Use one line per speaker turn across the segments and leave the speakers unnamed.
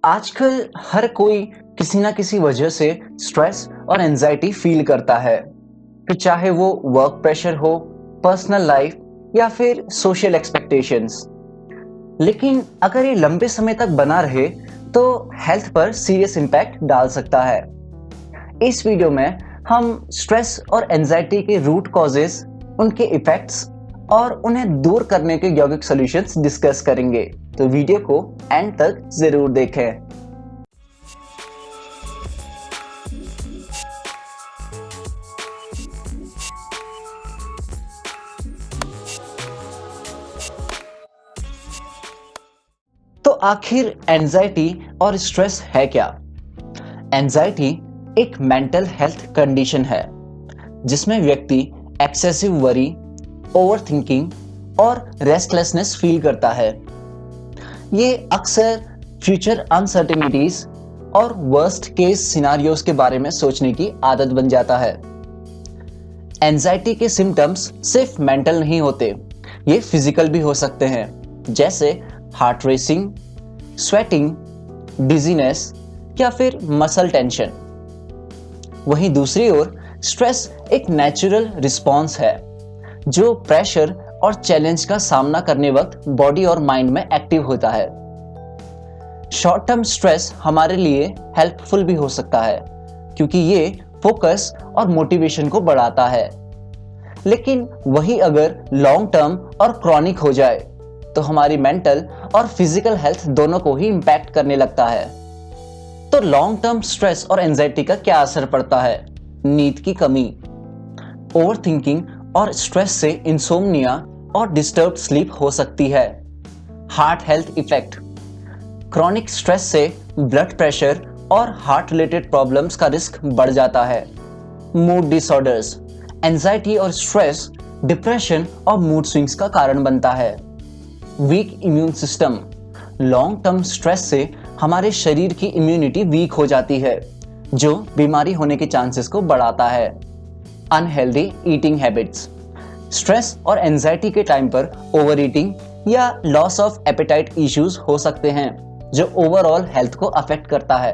आजकल हर कोई किसी ना किसी वजह से स्ट्रेस और एंजाइटी फील करता है। फिर चाहे वो वर्क प्रेशर हो, पर्सनल लाइफ या फिर सोशल एक्सपेक्टेशंस। लेकिन अगर ये लंबे समय तक बना रहे तो हेल्थ पर सीरियस इम्पैक्ट डाल सकता है। इस वीडियो में हम स्ट्रेस और एंजाइटी के रूट कॉजेस, उनके इफेक्ट्स और उन्हें दूर करने के यौगिक सॉल्यूशंस डिस्कस करेंगे। तो वीडियो को एंड तक जरूर देखें। तो आखिर एंजाइटी और स्ट्रेस है क्या? एंजाइटी एक मेंटल हेल्थ कंडीशन है जिसमें व्यक्ति एक्सेसिव वरी, ओवरथिंकिंग और रेस्टलेसनेस फील करता है। ये अक्सर फ्यूचर अनसर्टेनिटीज और वर्स्ट केस सिनारियोज के बारे में सोचने की आदत बन जाता है। एंजाइटी के सिम्टम्स सिर्फ मेंटल नहीं होते, ये फिजिकल भी हो सकते हैं, जैसे हार्ट रेसिंग, स्वेटिंग, डिजीनेस या फिर मसल टेंशन। वहीं दूसरी ओर स्ट्रेस एक नेचुरल रिस्पॉन्स है जो प्रेशर और चैलेंज का सामना करने वक्त बॉडी और माइंड में एक्टिव होता है। शॉर्ट टर्म स्ट्रेस हमारे लिए हेल्पफुल भी हो सकता है क्योंकि ये फोकस और मोटिवेशन को बढ़ाता है। लेकिन वही अगर लॉन्ग टर्म और क्रॉनिक हो जाए तो हमारी मेंटल और फिजिकल हेल्थ दोनों को ही इम्पैक्ट करने लगता है। तो लॉन्ग टर्म स्ट्रेस और एंजाइटी का क्या असर पड़ता है? नींद की कमी, ओवरथिंकिंग और स्ट्रेस से इंसोम्निया और डिस्टर्ब्ड स्लीप हो सकती है। Heart health effect, chronic stress से ब्लड प्रेशर और हार्ट रिलेटेड प्रॉब्लम्स का रिस्क बढ़ जाता है। मूड डिसऑर्डर्स, एंजाइटी और स्ट्रेस डिप्रेशन और मूड स्विंग्स का कारण बनता है। Week immune system, long term stress से हमारे शरीर की इम्यूनिटी वीक हो जाती है जो बीमारी होने के चांसेस को बढ़ाता है। अनहेल्दी ईटिंग हैबिट्स, स्ट्रेस और एंजाइटी के टाइम पर ओवर ईटिंग या लॉस ऑफ एपेटाइट इश्यूज हो सकते हैं जो ओवरऑल हेल्थ को अफेक्ट करता है।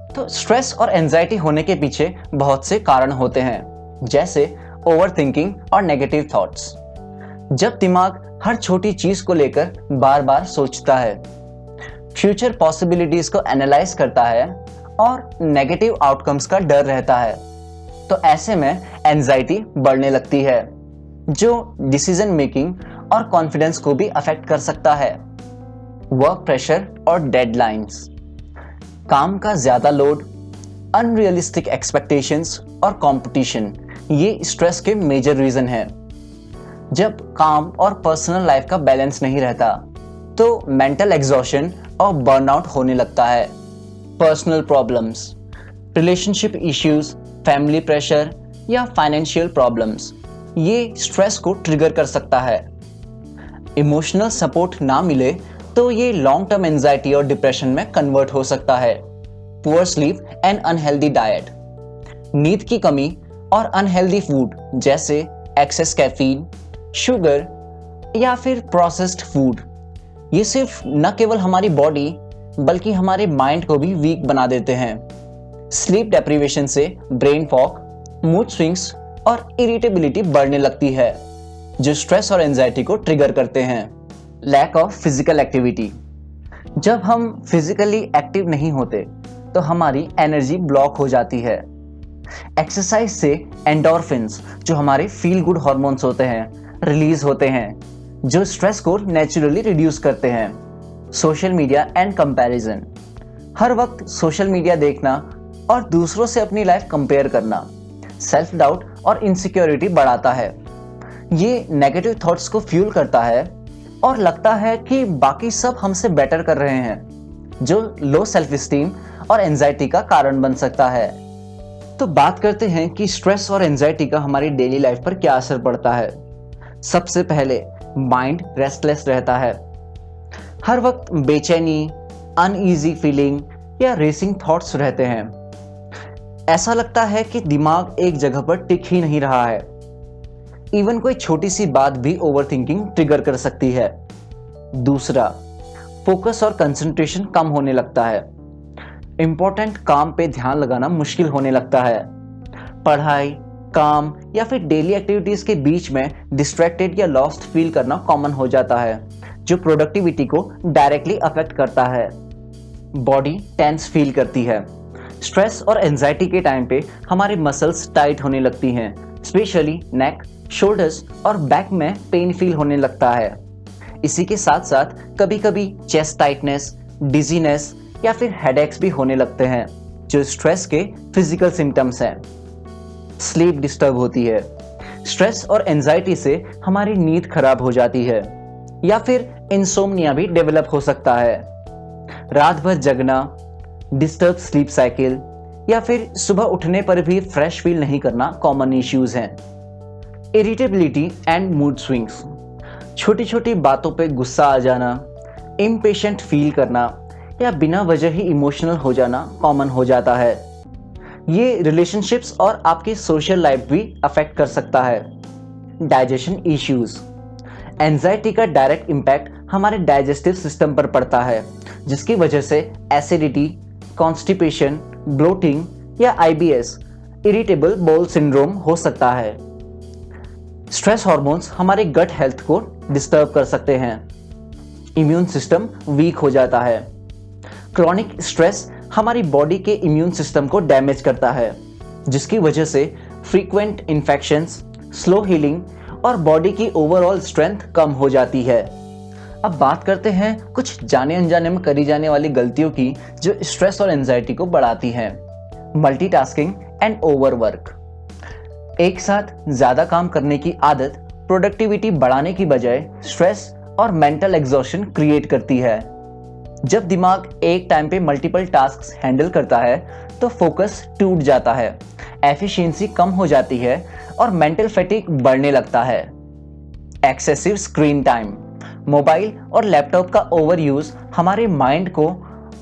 तो स्ट्रेस और एंजाइटी होने के पीछे बहुत से कारण होते हैं, जैसे ओवरथिंकिंग और नेगेटिव थॉट्स। जब दिमाग हर छोटी चीज को लेकर बार बार सोचता है, फ्यूचर पॉसिबिलिटीज को एनालाइज करता है और नेगेटिव आउटकम्स का डर रहता है, तो ऐसे में एंजाइटी बढ़ने लगती है जो डिसीजन मेकिंग और कॉन्फिडेंस को भी अफेक्ट कर सकता है। वर्क प्रेशर और डेडलाइंस, काम का ज्यादा लोड, अनरियलिस्टिक एक्सपेक्टेशंस और कंपटीशन, ये स्ट्रेस के मेजर रीजन है। जब काम और पर्सनल लाइफ का बैलेंस नहीं रहता तो मेंटल एग्जॉशन और बर्नआउट होने लगता है। Personal problems, relationship issues, family pressure या फाइनेंशियल प्रॉब्लम्स, ये स्ट्रेस को ट्रिगर कर सकता है। इमोशनल सपोर्ट ना मिले तो ये लॉन्ग टर्म एंजाइटी और डिप्रेशन में कन्वर्ट हो सकता है। Poor sleep and unhealthy diet, नींद की कमी और अनहेल्दी फूड जैसे एक्सेस कैफीन, शुगर या फिर प्रोसेस्ड फूड, ये सिर्फ न केवल हमारी बॉडी बल्कि हमारे माइंड को भी वीक बना देते हैं। स्लीप डेप्रिवेशन से ब्रेन फॉग, मूड स्विंग्स और इरिटेबिलिटी बढ़ने लगती है जो स्ट्रेस और एंजाइटी को ट्रिगर करते हैं। लैक ऑफ फिजिकल एक्टिविटी, जब हम फिजिकली एक्टिव नहीं होते तो हमारी एनर्जी ब्लॉक हो जाती है। एक्सरसाइज से एंडोर्फिन्स, जो हमारे फील गुड हार्मोन्स होते हैं, रिलीज होते हैं जो स्ट्रेस को नेचुरली रिड्यूस करते हैं। सोशल मीडिया एंड कंपैरिजन, हर वक्त सोशल मीडिया देखना और दूसरों से अपनी लाइफ कंपेयर करना सेल्फ डाउट और इनसिक्योरिटी बढ़ाता है। ये नेगेटिव थॉट्स को फ्यूल करता है और लगता है कि बाकी सब हमसे बेटर कर रहे हैं, जो लो सेल्फ एस्टीम और एंजाइटी का कारण बन सकता है। तो बात करते हैं कि स्ट्रेस और एंजाइटी का हमारी डेली लाइफ पर क्या असर पड़ता है। सबसे पहले माइंड रेस्टलेस रहता है, हर वक्त बेचैनी, अनईजी फीलिंग या रेसिंग थॉट्स रहते हैं। ऐसा लगता है कि दिमाग एक जगह पर टिक ही नहीं रहा है। इवन कोई छोटी सी बात भी ओवरथिंकिंग ट्रिगर कर सकती है। दूसरा, फोकस और कंसंट्रेशन कम होने लगता है, इम्पोर्टेंट काम पे ध्यान लगाना मुश्किल होने लगता है। पढ़ाई, काम या फिर डेली एक्टिविटीज के बीच में डिस्ट्रैक्टेड या लॉस्ट फील करना कॉमन हो जाता है, जो प्रोडक्टिविटी को डायरेक्टली अफेक्ट करता है। बॉडी टेंस फील करती है। स्ट्रेस और एंजाइटी के टाइम पे हमारे मसल्स टाइट होने लगती हैं, स्पेशली नेक, शोल्डर्स और बैक में पेन फील होने लगता है। इसी के साथ साथ कभी कभी चेस्ट टाइटनेस, डिजीनेस या फिर हेडेक्स भी होने लगते हैं, जो स्ट्रेस के फिजिकल सिम्टम्स हैं। स्लीप डिस्टर्ब होती है। स्ट्रेस और एंजाइटी से हमारी नींद खराब हो जाती है या फिर इंसोम्निया भी डेवलप हो सकता है। रात भर जगना, डिस्टर्ब स्लीप साइकिल या फिर सुबह उठने पर भी फ्रेश फील नहीं करना कॉमन इश्यूज हैं। इरिटेबिलिटी एंड मूड स्विंग्स, छोटी छोटी बातों पे गुस्सा आ जाना, इम्पेशेंट फील करना या बिना वजह ही इमोशनल हो जाना कॉमन हो जाता है। ये रिलेशनशिप्स और आपकी सोशल लाइफ भी अफेक्ट कर सकता है। डाइजेशन इश्यूज, एंजाइटी का डायरेक्ट इम्पैक्ट हमारे डाइजेस्टिव सिस्टम पर पड़ता है, जिसकी वजह से एसिडिटी, कॉन्स्टिपेशन, ब्लोटिंग या आईबीएस, इरिटेबल बाउल सिंड्रोम हो सकता है। स्ट्रेस हार्मोन्स हमारे गट हेल्थ को डिस्टर्ब कर सकते हैं। इम्यून सिस्टम वीक हो जाता है। क्रॉनिक स्ट्रेस हमारी बॉडी के इम्यून सिस्टम को डैमेज करता है, जिसकी वजह से फ्रीक्वेंट इन्फेक्शंस, स्लो हीलिंग और बॉडी की ओवरऑल स्ट्रेंथ कम हो जाती है। अब बात करते हैं कुछ जाने अनजाने में करी जाने वाली गलतियों की जो स्ट्रेस और एंजाइटी को बढ़ाती हैं। मल्टीटास्किंग एंड ओवरवर्क, एक साथ ज्यादा काम करने की आदत प्रोडक्टिविटी बढ़ाने की बजाय स्ट्रेस और मेंटल एग्जॉशन क्रिएट करती है। जब दिमाग एक टाइम पे मल्टीपल टास्क्स हैंडल करता है तो फोकस टूट जाता है, एफिशिएंसी कम हो जाती है और मेंटल फैटिग बढ़ने लगता है। एक्सेसिव स्क्रीन टाइम, मोबाइल और लैपटॉप का ओवर यूज हमारे माइंड को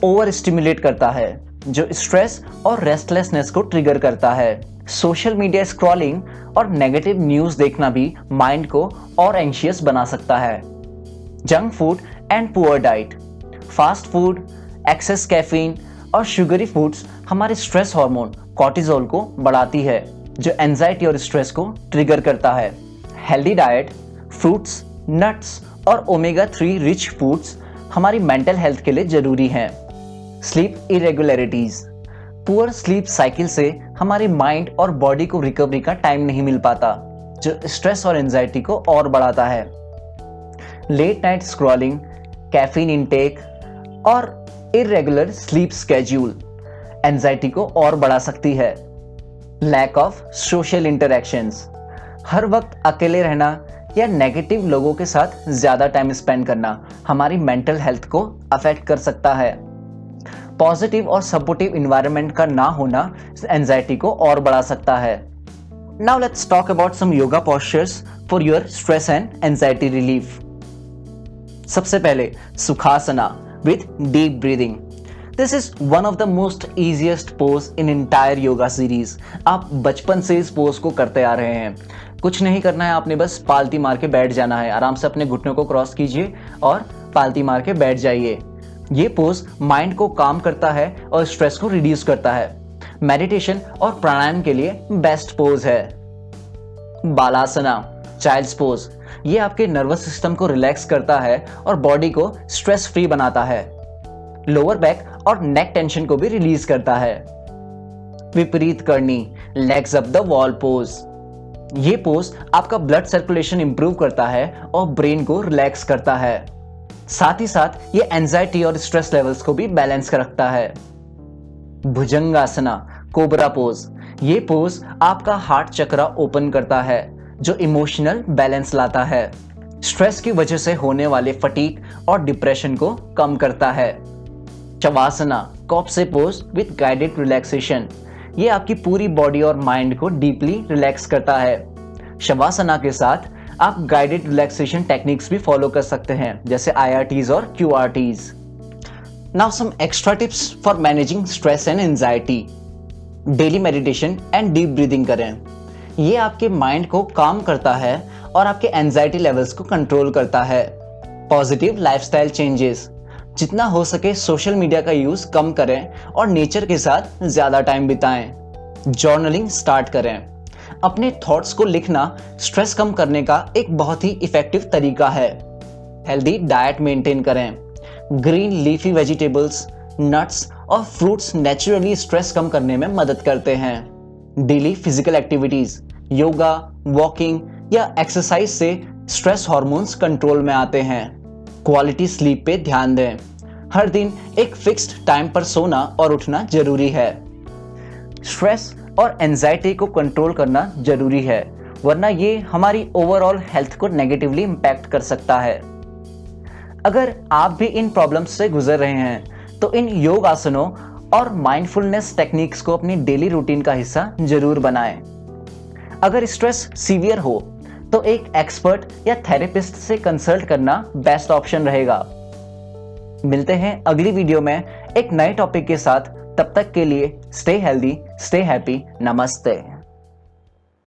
ओवर स्टिमुलेट करता है, जो स्ट्रेस और रेस्टलेसनेस को ट्रिगर करता है। सोशल मीडिया स्क्रॉलिंग और नेगेटिव न्यूज़ देखना भी माइंड को और एंशियस बना सकता है। Junk food and poor diet, fast food, excess caffeine और शुगरी फूड्स हमारे स्ट्रेस हार्मोन कॉर्टिसोल को बढ़ाती है, जो एंजाइटी और स्ट्रेस को ट्रिगर करता है। हेल्दी डाइट, फ्रूट्स, नट्स और ओमेगा 3 रिच फूड्स हमारी मेंटल हेल्थ के लिए जरूरी हैं। Sleep irregularities, poor sleep cycle से हमारे माइंड और बॉडी को रिकवरी का टाइम नहीं मिल पाता, जो स्ट्रेस और एंजाइटी को और बढ़ाता है। Late night scrolling, caffeine intake और इरेगुलर स्लीप स्केड्यूल एंजाइटी को और बढ़ा सकती है। लैक ऑफ सोशल इंटरेक्शंस, हर वक्त अकेले रहना या नेगेटिव लोगों के साथ ज्यादा टाइम स्पेंड करना हमारी मेंटल हेल्थ को अफेक्ट कर सकता है। पॉजिटिव और सपोर्टिव इन्वायरमेंट का ना होना एंजाइटी को और बढ़ा सकता है। Now let's talk about some yoga postures for your stress and anxiety relief. सबसे पहले Sukhasana with deep breathing. This is one of the most easiest pose in entire yoga series. आप बचपन से इस पोज को करते आ रहे हैं। कुछ नहीं करना है, आपने बस पालती मार के बैठ जाना है। आराम से अपने घुटनों को क्रॉस कीजिए और पालती मार के बैठ जाइए। ये पोज माइंड को काम करता है और स्ट्रेस को रिड्यूस करता है। मेडिटेशन और प्राणायाम के लिए बेस्ट पोज है। बालासना, चाइल्ड्स पोज, ये आपके नर्वस सिस्टम को रिलैक्स करता है और बॉडी को स्ट्रेस फ्री बनाता है। लोअर बैक और नेक टेंशन को भी रिलीज करता है। विपरीत करनी, legs up the wall pose, ये पोज आपका ब्लड सर्कुलेशन इंप्रूव करता है और ब्रेन को रिलैक्स करता है। साथ ही साथ ये एंजाइटी और स्ट्रेस लेवल्स को भी बैलेंस कर रखता है। भुजंगासना, कोबरा पोज, ये पोज आपका हार्ट चक्रा ओपन करता है, जो इमोशनल बैलेंस लाता है। स्ट्रेस की वजह से होने वाले फटीग और डिप्रेशन को कम करता है। शवासना, कॉप्से पोज विद गाइडेड रिलैक्सेशन, ये आपकी पूरी बॉडी और माइंड को डीपली रिलैक्स करता है। शवासना के साथ आप गाइडेड रिलैक्सेशन टेक्निक्स भी फॉलो कर सकते हैं, जैसे IRTs और QRTs। Now some extra tips for managing stress and anxiety. Daily meditation and deep breathing करें। ये आपके माइंड को काम करता है और आपके एंजाइटी लेवल्स को कंट्रोल करता है। पॉजिटिव लाइफस्टाइल चेंजेस, जितना हो सके सोशल मीडिया का यूज कम करें और नेचर के साथ ज्यादा टाइम बिताएं। जर्नलिंग स्टार्ट करें। अपने थॉट्स को लिखना स्ट्रेस कम करने का एक बहुत ही इफेक्टिव तरीका है। हेल्दी डाइट मेंटेन करें। ग्रीन लीफी वेजिटेबल्स, नट्स और फ्रूट्स नेचुरली स्ट्रेस कम करने में मदद करते हैं। Daily physical activities, yoga, walking या एक्सरसाइज से स्ट्रेस हार्मोन्स कंट्रोल में आते हैं। क्वालिटी स्लीप पे ध्यान दें। हर दिन एक फिक्स्ड टाइम पर सोना और उठना जरूरी है। स्ट्रेस और एंजाइटी को कंट्रोल करना जरूरी है, वरना ये हमारी ओवरऑल हेल्थ को नेगेटिवली इम्पैक्ट कर सकता है। अगर आप भी इन प्रॉब्लम्स से गुजर रहे हैं तो इन योग आसनों और माइंडफुलनेस टेक्निक्स को अपनी डेली रूटीन का हिस्सा जरूर बनाएं। अगर स्ट्रेस सीवियर हो तो एक एक्सपर्ट या थेरेपिस्ट से कंसल्ट करना बेस्ट ऑप्शन रहेगा। मिलते हैं अगली वीडियो में एक नए टॉपिक के साथ। तब तक के लिए स्टे हेल्दी, स्टे हैप्पी। नमस्ते।